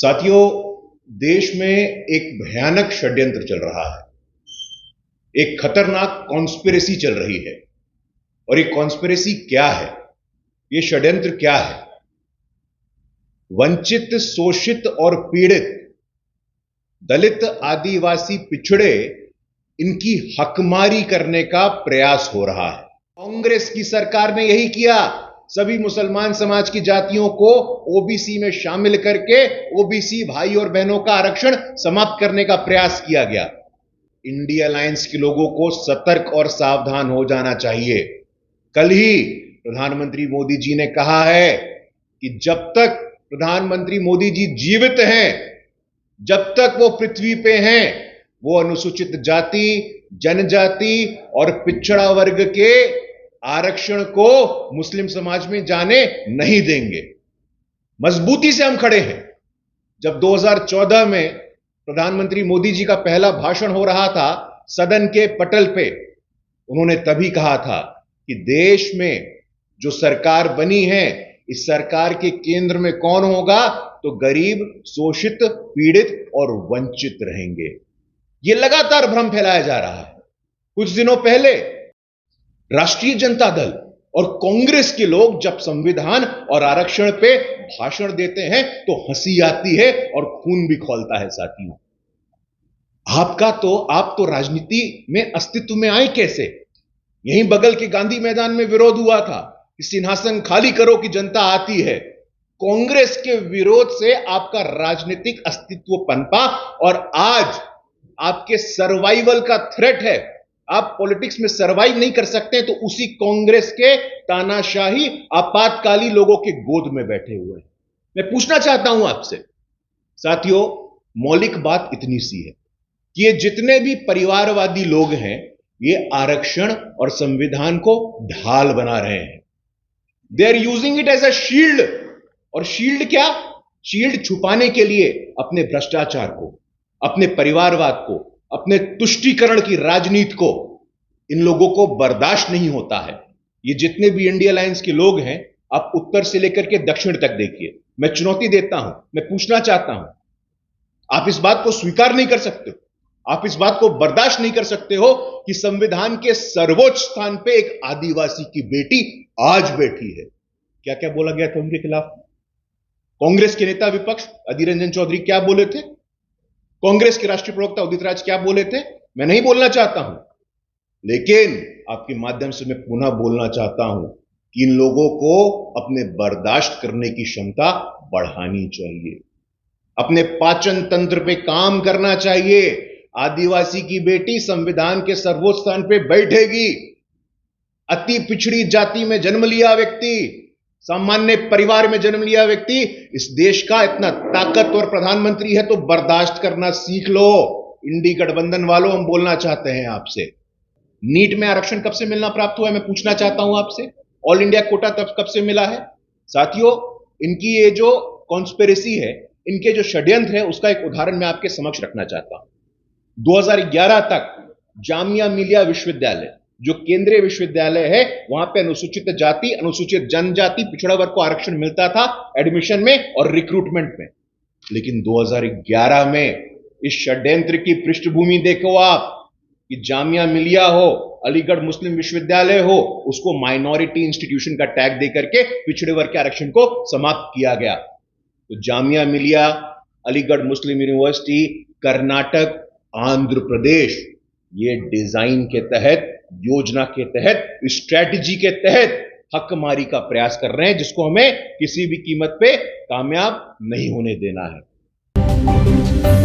साथियों, देश में एक भयानक षड्यंत्र चल रहा है। एक खतरनाक कॉन्स्पिरेसी चल रही है। और ये कॉन्स्पिरेसी क्या है? ये षड्यंत्र क्या है? वंचित, शोषित और पीड़ित दलित, आदिवासी, पिछड़े, इनकी हकमारी करने का प्रयास हो रहा है। कांग्रेस की सरकार ने यही किया। सभी मुसलमान समाज की जातियों को ओबीसी में शामिल करके ओबीसी भाई और बहनों का आरक्षण समाप्त करने का प्रयास किया गया। इंडिया अलायंस के लोगों को सतर्क और सावधान हो जाना चाहिए। कल ही प्रधानमंत्री मोदी जी ने कहा है कि जब तक प्रधानमंत्री मोदी जी जीवित हैं, जब तक वो पृथ्वी पे हैं, वो अनुसूचित जाति, जनजाति और पिछड़ा वर्ग के आरक्षण को मुस्लिम समाज में जाने नहीं देंगे। मजबूती से हम खड़े हैं। जब 2014 में प्रधानमंत्री मोदी जी का पहला भाषण हो रहा था सदन के पटल पे, उन्होंने तभी कहा था कि देश में जो सरकार बनी है, इस सरकार के केंद्र में कौन होगा? तो गरीब, शोषित, पीड़ित और वंचित रहेंगे। यह लगातार भ्रम फैलाया जा रहा है। कुछ दिनों पहले राष्ट्रीय जनता दल और कांग्रेस के लोग जब संविधान और आरक्षण पे भाषण देते हैं तो हंसी आती है और खून भी खौलता है। साथियों, आप तो राजनीति में अस्तित्व में आए कैसे? यहीं बगल के गांधी मैदान में विरोध हुआ था कि सिंहासन खाली करो कि जनता आती है। कांग्रेस के विरोध से आपका राजनीतिक अस्तित्व पनपा और आज आपके सर्वाइवल का थ्रेट है। आप पॉलिटिक्स में सर्वाइव नहीं कर सकते तो उसी कांग्रेस के तानाशाही आपातकाली लोगों के गोद में बैठे हुए हैं। मैं पूछना चाहता हूं आपसे साथियों, मौलिक बात इतनी सी है कि ये जितने भी परिवारवादी लोग हैं, ये आरक्षण और संविधान को ढाल बना रहे हैं। They are using it as a shield. और शील्ड क्या? शील्ड छुपाने के लिए अपने भ्रष्टाचार को, अपने परिवारवाद को, अपने तुष्टीकरण की राजनीति को। इन लोगों को बर्दाश्त नहीं होता है। ये जितने भी इंडिया अलायंस के लोग हैं, आप उत्तर से लेकर के दक्षिण तक देखिए। मैं चुनौती देता हूं, मैं पूछना चाहता हूं, आप इस बात को स्वीकार नहीं कर सकते हो, आप इस बात को बर्दाश्त नहीं कर सकते हो कि संविधान के सर्वोच्च स्थान पे एक आदिवासी की बेटी आज बैठी है। क्या क्या बोला गया था उनके खिलाफ? कांग्रेस के नेता विपक्ष अधीर रंजन चौधरी क्या बोले थे? कांग्रेस के राष्ट्रीय प्रवक्ता उदित राज क्या बोले थे? मैं नहीं बोलना चाहता हूं, लेकिन आपके माध्यम से मैं पुनः बोलना चाहता हूं कि इन लोगों को अपने बर्दाश्त करने की क्षमता बढ़ानी चाहिए, अपने पाचन तंत्र पे काम करना चाहिए। आदिवासी की बेटी संविधान के सर्वोच्च स्थान पे बैठेगी। अति पिछड़ी जाति में जन्म लिया व्यक्ति, सामान्य परिवार में जन्म लिया व्यक्ति इस देश का इतना ताकतवर प्रधानमंत्री है तो बर्दाश्त करना सीख लो। इंडी गठबंधन वालों, हम बोलना चाहते हैं आपसे, नीट में आरक्षण कब से मिलना प्राप्त हुआ है? मैं पूछना चाहता हूं आपसे। ऑल इंडिया कोटा तब कब से मिला है? साथियों, इनकी ये जो कॉन्स्पिरेसी है, इनके जो षड्यंत्र है, उसका एक उदाहरण मैं आपके समक्ष रखना चाहता हूं। 2011 तक जामिया मिलिया विश्वविद्यालय, जो केंद्रीय विश्वविद्यालय है, वहां पे अनुसूचित जाति, अनुसूचित जनजाति, पिछड़ा वर्ग को आरक्षण मिलता था एडमिशन में और रिक्रूटमेंट में। लेकिन 2011 में इस षड्यंत्र की पृष्ठभूमि देखो आप, कि जामिया मिलिया हो, अलीगढ़ मुस्लिम विश्वविद्यालय हो, उसको माइनॉरिटी इंस्टीट्यूशन का टैग देकर के पिछड़े वर्ग के आरक्षण को समाप्त किया गया। तो जामिया मिलिया, अलीगढ़ मुस्लिम यूनिवर्सिटी, कर्नाटक, आंध्र प्रदेश, ये डिजाइन के तहत, योजना के तहत, स्ट्रैटेजी के तहत हकमारी का प्रयास कर रहे हैं, जिसको हमें किसी भी कीमत पे कामयाब नहीं होने देना है।